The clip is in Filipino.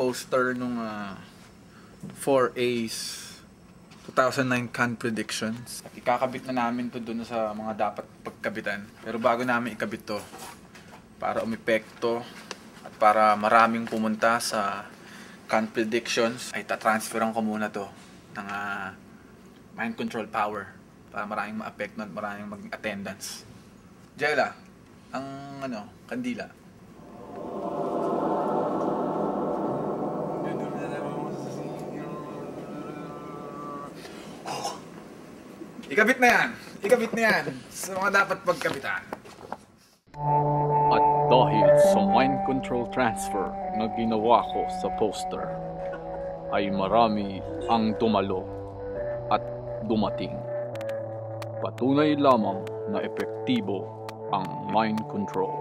poster nung 4A's 2009 Cannes Predictions. Ikakabit na namin to dun sa mga dapat pagkabitan. Pero bago namin ikabit to, para umepekto at para maraming pumunta sa Cannes Predictions, ay tatransferan ko muna to ng mind control power para maraming ma-apekto at maraming maging attendance. Jella, ang kandila. Ikabit na yan! Ikabit na yan! Sa mga dapat pagkabitan. At dahil sa mind control transfer na ginawa ko sa poster, ay marami ang dumalo at dumating. Patunay lamang na epektibo ang mind control.